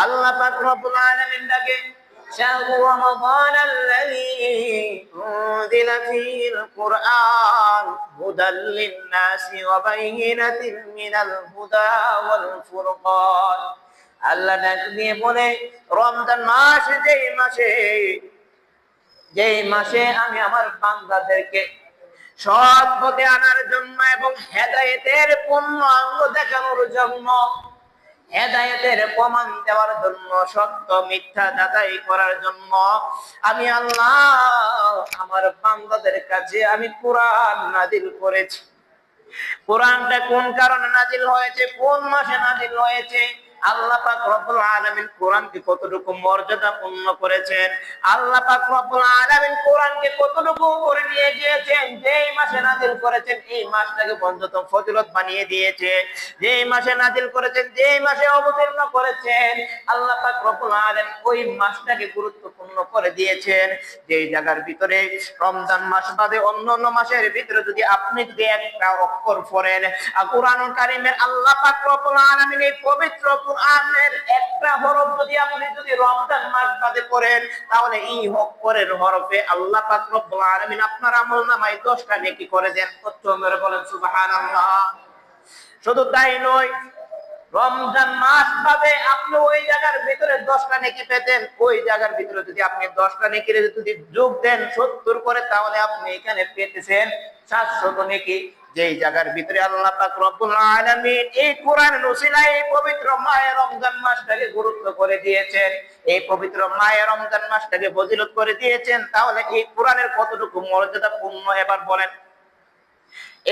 আল্লাহ পাক রব্বুল আলামিন ডাকে شهر رمضان الذي أنزل فيه القرآن هدى للناس وبينات من الهدى والفرقان আল্লাহ ডাক দিয়ে বলে রমজান মাস যেই মাসে আমি আমার বান্দাদেরকে সৎ পথে আনার জন্য এবং হেদায়েতের পূর্ণ আঙ্গ দেখানোর জন্য, হেদায়েতের প্রমাণ দেওয়ার জন্য, সত্য মিথ্যা যাচাই করার জন্য আমি আল্লাহ আমার বান্দাদের কাছে আমি কোরআন নাজিল করেছি। কোরআনটা কোন কারণে নাজিল হয়েছে, কোন মাসে নাজিল হয়েছে, আল্লাহ পাক রব্বুল আলামিন কোরআনকে কতটুকু মর্যাদাপূর্ণ করেছেন, আল্লাহ পাক রব্বুল আলামিন কোরআনকে কতটুকু করে নিয়ে গিয়েছেন, যেই মাসে নাজিল করেছেন এই মাসটাকে পর্যন্ত ফজিলত বানিয়ে দিয়েছে, যেই মাসে নাজিল করেছেন, যেই মাসে অবতীর্ণ করেছেন, আল্লাহ পাক রব্বুল আলামিন ওই মাসটাকে গুরুত্বপূর্ণ করে দিয়েছেন। যেই জায়গার ভিতরে রমজান মাস বাদে অন্যান্য মাসের ভিতরে যদি আপনি যদি একটা অক্ষর পড়েন, কোরআনুল কারীমের আল্লাহ পাক রব্বুল আলামিন এই পবিত্র কোরআনের একটা হরফ যদি রমজান মাস বাদে পড়েন, তাহলে এই অক্ষরের হরফে আল্লাহ পাক রব্বুল আলামিন আপনার আমলনামায় 10টা নেকি করে দেন। কত মেরে বলেন সুবহানাল্লাহ। শুধু তাই নয়, রমজান মাস বাদে আপনি ওই জায়গার ভিতরে 10টা নেকি পেতেন, ওই জায়গার ভিতরে যদি আপনি 10টা নেকির যদি যোগ দেন 70 করে, তাহলে আপনি এখানে পেতেছেন 700 নেকি। যেই জায়গার ভিতরে আল্লাহ পাক রব্বুল আলামিন এই কোরআনের উসিলায় এই পবিত্র মাহে রমজান মাসটাকে গুরুত্ব করে দিয়েছেন, এই পবিত্র মাহে রমজান মাসটাকে ফজিলত করে দিয়েছেন, তাহলে এই কোরআনের কতটুকু মর্যাদাপূর্ণ এবার বলেন।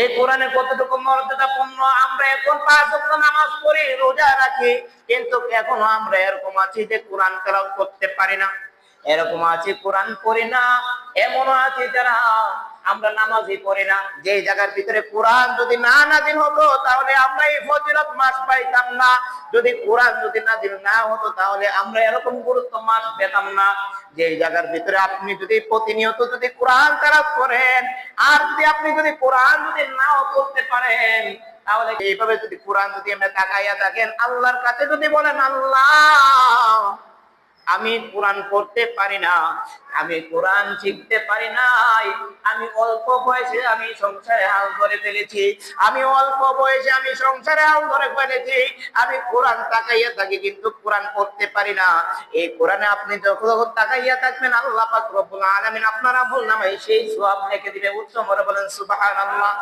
এই কোরআনের কতটুকু মর্যাদাপূর্ণ। আমরা এখন 5 ওয়াক্ত নামাজ পড়ি, রোজা রাখি, কিন্তু এখনো আমরা এরকম আছি যে কোরআন তেলাওয়াত করতে পারি না, এরকম আছে কোরআন পড়ি না, এমন আছে যারা আমরা নামাজই পড়ি না। যে জায়গার ভিতরে কোরআন যদি না নাজিল হতো তাহলে আমরা এই ফজিলত মাস পাইতাম না, যদি কোরআন যদি নাজিল না হতো তাহলে আমরা এরকম গুরুত্ব মাস পেতাম না। যে জায়গার ভিতরে আপনি যদি প্রতিনিয়ত যদি কোরআন তেলাওয়াত করেন, আর যদি আপনি যদি কোরআন যদি নাও পড়তে পারেন, তাহলে এইভাবে যদি কোরআন যদি আমরা তাকাইয়া থাকেন, আল্লাহর কাছে যদি বলেন আল্লাহ আমি কোরআন পড়তে পারি না, আমি কোরআন শিখতে পারি নাই, আমি অল্প বয়সে আমি সংসারে হাল ধরে ফেলেছি, আমি অল্প বয়সে আমি সংসারে হাল ধরে ফেলেছি, আমি কোরআন তাকাইয়া থাকি কিন্তু কোরআন পড়তে পারি না। এই কোরআনে আপনি যখন তাকাইয়া থাকবেন, আল্লাহ পাক রব্বুল আলামিন আপনার আমলনামায় সেই সওয়াব লিখে দিবে। উচ্চ করে বলেন সুবহানাল্লাহ।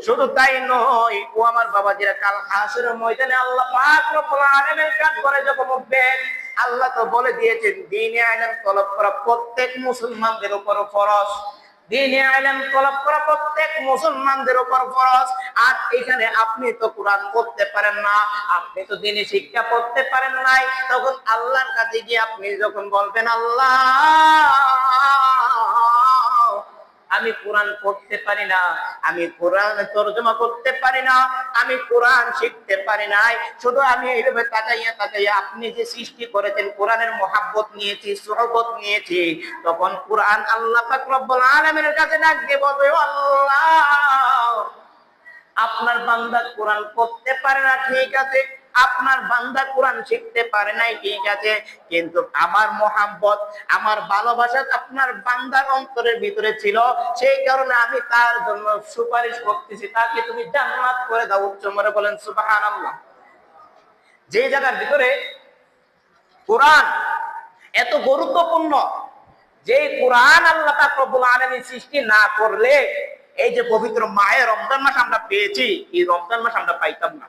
শুধু তাই নয়, ও আমার বাবাজিরা, কাল হাসরের ময়দানে আল্লাহ পাক রব্বুল আলামিন কাজ করে যখন উঠবেন, আল্লাহ তো বলে দিয়েছেন দ্বীনে ইলম তলব করা প্রত্যেক মুসলমানদের উপর ফরজ, দ্বীনে ইলম তলব করা প্রত্যেক মুসলমানদের উপর ফরজ। আর এখানে আপনি তো কোরআন পড়তে পারেন না, আপনি তো দ্বীনি শিক্ষা পড়তে পারেন নাই, তখন আল্লাহর কাছে গিয়ে আপনি যখন বলবেন আল্লাহ আমি কোরআন পড়তে পারি না, আমি কোরআন তরজমা করতে পারি না, আমি কোরআন শিখতে পারি নাই, শুধু আমি এইভাবে তাকাইয়া তাকাইয়া আপনি যে সৃষ্টি করেছেন কোরআনের মহাব্বত নিয়েছি, সুহবত নিয়েছি, তখন কোরআন আল্লাহ পাক রব্বুল আলামিনের কাছে ডাক দিয়ে বলবে আল্লাহ আপনার বান্দা কোরআন পড়তে পারে না, ঠিক আছে, আপনার বান্দা কোরআন শিখতে পারে নাই, ঠিক আছে, কিন্তু আমার মহাব্বত আমার ভালোবাসা আপনার বান্দার অন্তরের ভিতরে ছিল, সেই কারণে আমি তার জন্য সুপারিশ করতেছি, তাকে তুমি জান্নাত করে দাও। উচ্চ করে বলেন সুবহানাল্লাহ। যে জায়গার ভিতরে কোরআন এত গুরুত্বপূর্ণ, যে কোরআন আল্লাহ পাক রব্বুল আলামিন সৃষ্টি না করলে এই যে পবিত্র মাহে রমজান মাস আমরা পেয়েছি, এই রমজান মাস আমরা পাইতাম না।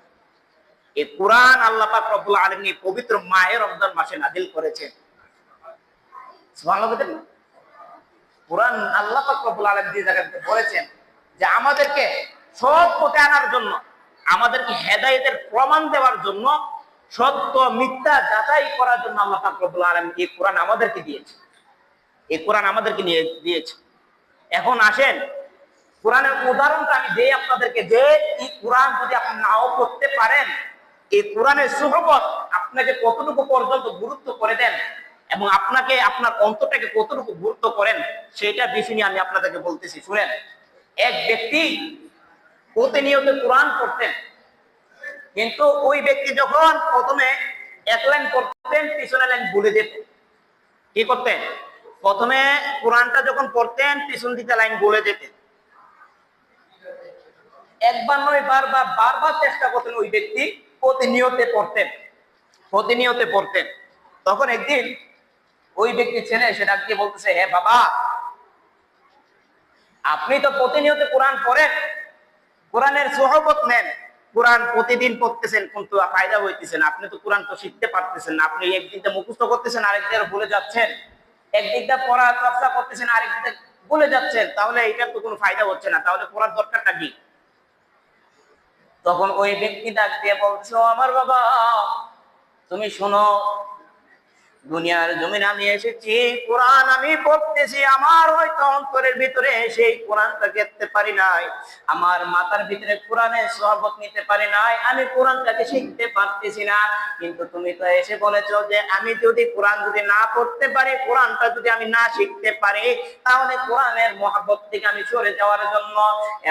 এই কোরআন আল্লাহ পাক রব্বুল আলামিন পবিত্র মাহে রমজান মাসে নাযিল করেছেন। সুবহানাল্লাহ। কোরআন আল্লাহ পাক রব্বুল আলামিন যে জায়গাতে বলেছেন যে আমাদেরকে সৎ পথে আনার জন্য, আমাদেরকে হেদায়েতের প্রমাণ দেওয়ার জন্য, সত্য মিথ্যা যাচাই করার জন্য আল্লাহ পাক রব্বুল আলামিন এই কোরআন আমাদেরকে দিয়েছে, এই কোরআন আমাদেরকে নিয়ে দিয়েছে। এখন আসেন কোরআনের উদাহরণটা আমি দেই আপনাদেরকে, যে এই কোরআন যদি আপনি নাও পড়তে পারেন, এই কোরআনের সুহবত আপনাকে কতটুকু পর্যন্ত গুরুত্ব করে দেন এবং আপনাকে আপনার অন্তরটাকে কতটুকু গুরুত্ব করেন, সেটা বিষয় নিয়ে আমি আপনাদেরকে বলতেছি। শুনেন, এক ব্যক্তি প্রতিনিয়ত কোরআন পড়তেন, কিন্তু ওই ব্যক্তি যখন প্রথমে এক লাইন পড়তেন, পিছনের লাইন ভুলে যেতেন। কি করতেন? প্রথমে কোরআনটা যখন পড়তেন, পিছন দিকে লাইন ভুলে যেতেন। একবার নয়, বারবার বারবার চেষ্টা করতেন ওই ব্যক্তি, প্রতিনিয়তে পড়তেন। তখন একদিন ওই ব্যক্তি ছেলে এসে ডাক দিয়ে বলতেছে, হে বাবা, আপনি তো প্রতিনিয়ত কোরআন পড়েন, কোরআনের সোহবত নেন, কোরআন প্রতিদিন পড়তেছেন, কিন্তু ফায়দা হইতেছেন, আপনি তো কোরআন তো শিখতে পারতেছেন না। আপনি একদিকটা মুখস্থ করতেছেন, আরেকদিকে ভুলে যাচ্ছেন। একদিকটা পড়া চর্চা করতেছেন, আরেকদিকে ভুলে যাচ্ছেন। তাহলে এটার তো কোনো ফায়দা হচ্ছে না, তাহলে পড়ার দরকারটা কি? তখন ওই ব্যক্তি ডাক দিয়ে বলছে, আমার বাবা, তুমি শোনো, দুনিয়ার জমিনে আমি এসেছি, কোরআন আমি পড়তেছি, আমার হয়তো অন্তরের ভিতরে সেই কোরআনটা দেখতে পারি নাই, আমার মাথার ভিতরে কোরআনের শরবত নিতে পারি নাই, আমি কোরআনটাকে শিখতে পারতেছি না। কিন্তু তুমি তো এসে বলেছো যে আমি যদি কোরআন যদি না পড়তে পারি, কোরআনটা যদি আমি না শিখতে পারি, তাহলে কোরআনের মহব্বত থেকে আমি সরে যাওয়ার জন্য।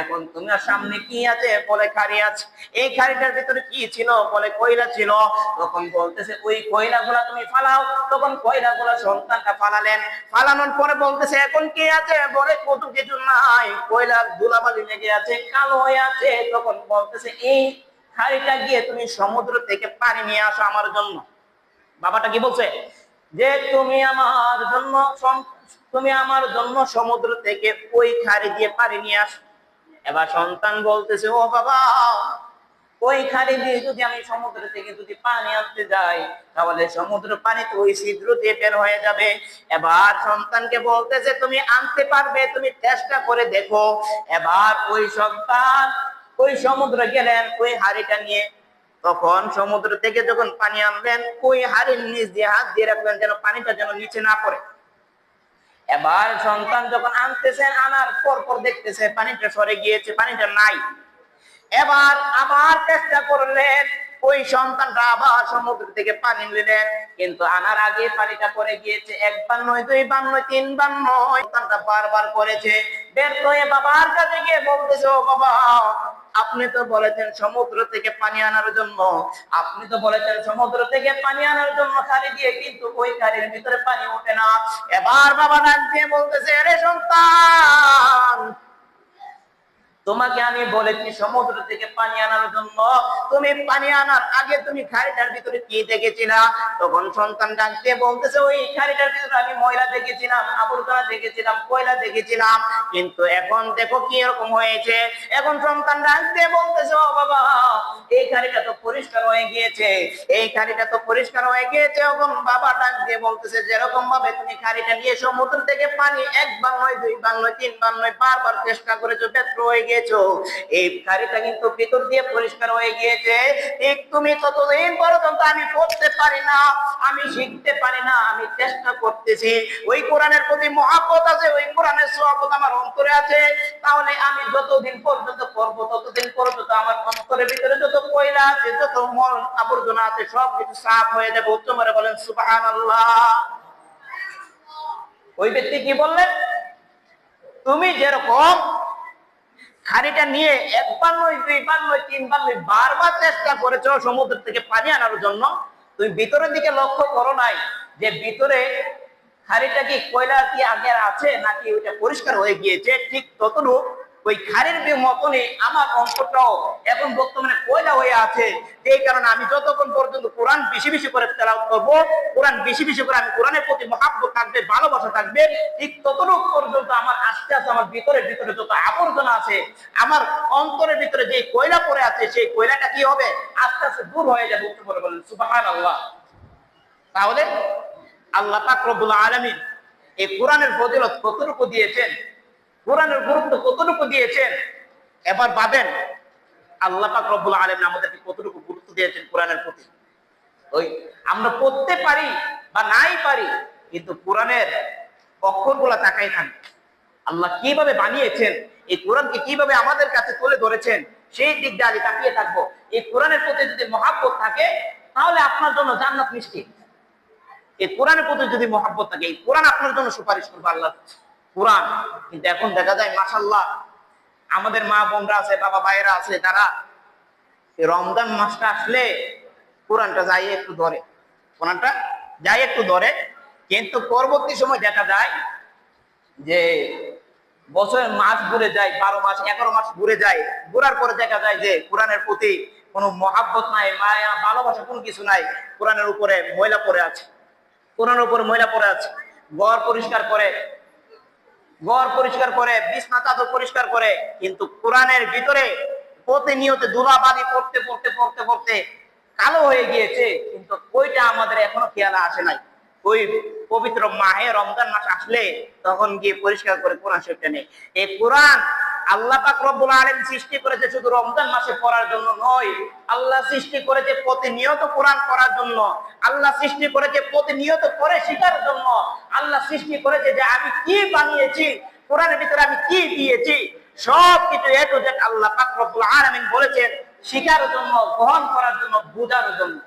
এখন তোমার সামনে কি আছে? বলে খাড়ি আছে। এই খাড়িটার ভিতরে কি ছিল? বলে কয়লা ছিল। তখন বলতেছে ওই কয়লাগুলা তুমি ফালাও। তখন কয়লাগুলা সন্তানটা ফালালেন। ফালানোর পরে বলতেছে এখন কি আছে? বলে কত কিছু নাই, কয়লার ধুলাবালি লেগে আছে, কালো হয়ে আছে। তখন বলতেছে এই খাড়িটা গিয়ে তুমি সমুদ্র থেকে পানি নিয়ে আসো আমার জন্য। বাবাটা কি বলছে? যে তুমি আমার জন্য সমুদ্র থেকে ওই খাড়ি দিয়ে পানি নিয়ে আসো। এবার সন্তান বলতেছে, ও বাবা, ওই খাড়ি দিয়ে যদি আমি সমুদ্র থেকে যদি পানি আনতে যাই, তাহলে সমুদ্র পানি তো ওই ছিদ্র দিয়ে বের হয়ে যাবে। এবার সন্তানকে বলতেছে তুমি আনতে পারবে, তুমি চেষ্টা করে দেখো। এবার ওই সন্তান ওই সমুদ্রে গেলেন ওই হাড়িটা নিয়ে। তখন সমুদ্র থেকে যখন পানি আনলেন, ওই হাড়ির নিচ দিয়ে হাত দিয়ে রাখলেন যেন পানিটা যেন নিচে না পড়ে। এবার সন্তান যখন আনতেছেন, আনার পর দেখতেছে পানিটা সরে গিয়েছে, পানিটা নাই। এবার আবার চেষ্টা করলেন, ওই সন্তানটা আবার সমুদ্র থেকে পানি নিলেন, কিন্তু আনার আগে পানিটা পড়ে গিয়েছে। একবার নয়, দুইবার নয়, তিনবার নয়, সন্তানটা বারবার করেছে। বের হয়ে বাবার কাছে গিয়ে বলতেছে, ও বাবা, আপনি তো বলেছেন সমুদ্র থেকে পানি আনার জন্য, আপনি তো বলেছেন সমুদ্র থেকে পানি আনার জন্য খাড়ি দিয়ে, কিন্তু ওই খাড়ির ভিতরে পানি ওঠে না। এবার বাবা ডাক দিয়ে বলতেছে, আরে সন্তান, তোমাকে আমি বলেছি সমুদ্র থেকে পানি আনার জন্য, তুমি পানি আনার আগে তুমি খাড়িটার ভিতরে কি দেখেছিলা? তখন সন্তান ডাক দিয়ে বলতেছে, ওই খাড়িটার ভিতরে আমি ময়লা দেখেছিলাম, আবর্জনা দেখেছিলাম, কয়লা দেখেছিলাম, কিন্তু এখন দেখো কি এরকম হয়েছে। এখন সন্তান ডাক দিয়ে বলতেছে, ও বাবা, এই খাড়িটা তো পরিষ্কার হয়ে গিয়েছে, এই খাড়িটা তো পরিষ্কার হয়ে গিয়েছে। এবং বাবা ডাক দিয়ে বলতেছে, যেরকম ভাবে তুমি খাড়িটা নিয়ে সমুদ্র থেকে পানি একবার নয়, দুইবার নয়, তিনবার নয়, বারবার চেষ্টা করেছো, ব্যর্থ হয়ে গিয়েছো, এই খাড়িটা কিন্তু ভিতর দিয়ে পরিষ্কার হয়ে গিয়েছে। ঠিক তুমি ততদিন পর্যন্ত আমি পড়তে পারি না, আমি শিখতে পারি না, আমি চেষ্টা করতেছি। ওই কোরআনের প্রতি মহব্বত আছে, ওই কোরআনের সওয়াবত আমার অন্তরে আছে, তাহলে আমি যতদিন পর্যন্ত পড়বো, ততদিন পর্যন্ত আমার অন্তরের ভিতরে যত কয়লা আছে, যত মল আবর্জনা আছে, সব কিছু সাফ হয়ে যাবে। তোমরা বলেন সুবহানাল্লাহ। ওই ব্যক্তি কি বললেন? তুমি যেরকম খাড়িটা নিয়ে একবার নয়, দুইবার নয়, তিনবার নয়, বারবার চেষ্টা করেছো সমুদ্র থেকে পানি আনার জন্য, তুমি ভিতরের দিকে লক্ষ্য করো নাই যে ভিতরে খাড়িটা কি কয়লা কি আগে আছে নাকি ওইটা পরিষ্কার হয়ে গিয়েছে। ঠিক ততটুকু ওই খাড়ির মতনই আমার অন্তরটাও এখন বর্তমানে কয়লা হয়ে আছে। এই কারণে আমি যতক্ষণ পর্যন্ত কোরআন বেশি বেশি করে তেলাওয়াত করব, কোরআন বেশি বেশি করে আমি কোরআনের প্রতি মহব্বত থাকবে, ভালোবাসা থাকবে, ঠিক ততটুকু পর্যন্ত আমার আস্তে আস্তে আমার ভিতরে যত আবর্জনা আছে, আমার অন্তরের ভিতরে যে কয়লা পড়ে আছে, সেই কয়লাটা কি হবে? আস্তে আস্তে দূর হয়ে যাবে। বলেন সুবহানাল্লাহ। তাহলে আল্লাহ পাক রব্বুল আলামিন এই কোরআনের ফজিলত কতটুকু দিয়েছেন, কোরআনের গুরুত্ব কতটুকু দিয়েছেন, এবার ভাবেন আল্লাহ পাক রব্বুল আলামিন আমাদেরকে কতটুকু গুরুত্ব দিয়েছেন কোরআনের প্রতি। ওই আমরা পড়তে পারি বা নাই পারি, কিন্তু কোরআনের অক্ষরগুলো তাকাই থাকবে, আল্লাহ কিভাবে বানিয়েছেন, এই কোরআনকে কিভাবে আমাদের কাছে তুলে ধরেছেন, সেই দিক দিয়ে আমি তাকিয়ে থাকবো। এই কোরআনের প্রতি যদি মহব্বত থাকে, তাহলে আপনার জন্য জান্নাত নিশ্চিত। এই কোরআনের প্রতি যদি মহব্বত থাকে, এই কোরআন আপনার জন্য সুপারিশ করবে আল্লাহ কোরআন। কিন্তু এখন দেখা যায় মাশাআল্লাহ, আমাদের মা বোনরা আছে, বাবা ভাইয়েরা আছে, তারা রমজান মাসটা আসলে কোরআনটা যাই একটু ধরে, কোরআনটা যাই একটু ধরে, কিন্তু পরবর্তী সময় দেখা যায় যে বছরের মাস ঘুরে যায়, 12 মাস 11 মাস ঘুরে যায়, ঘুরার পরে দেখা যায় যে কোরআনের প্রতি কোনো মহাব্বত নাই, মায়া ভালোবাসা কোনো কিছু নাই, কোরআনের উপরে ময়লা পড়ে আছে, কোরআনের উপরে ময়লা পড়ে আছে। ঘর পরিষ্কার করে, ঘর পরিষ্কার করে, বিছনা চাদর পরিষ্কার করে, কিন্তু কোরআনের ভিতরে প্রতিনিয়ত ধুলাবালি পড়তে পড়তে পড়তে পড়তে কালো হয়ে গিয়েছে, কিন্তু ওইটা আমাদের এখনো খেয়াল আসে নাই। ওই পবিত্র মাহে রমজান মাস আসলে তখন গিয়ে পরিষ্কার করে কোরআন শরীফটা নেই। এই কোরআন আল্লাহ পাক রব্বুল আলামিন সৃষ্টি করেছে শুধু রমজান মাসে পড়ার জন্য নয়, আল্লাহ সৃষ্টি করেছে প্রতিনিয়ত কোরআন পড়ার জন্য, আল্লাহ সৃষ্টি করেছে প্রতিনিয়ত পড়ে শেখার জন্য, আল্লাহ সৃষ্টি করেছে যে আমি কি বানিয়েছি, কোরআনের ভিতরে আমি কি দিয়েছি, সবকিছু এ টু জেড আল্লাহ পাক রব্বুল আলামিন বলেছেন শেখার জন্য, গ্রহণ করার জন্য, বোঝার জন্য।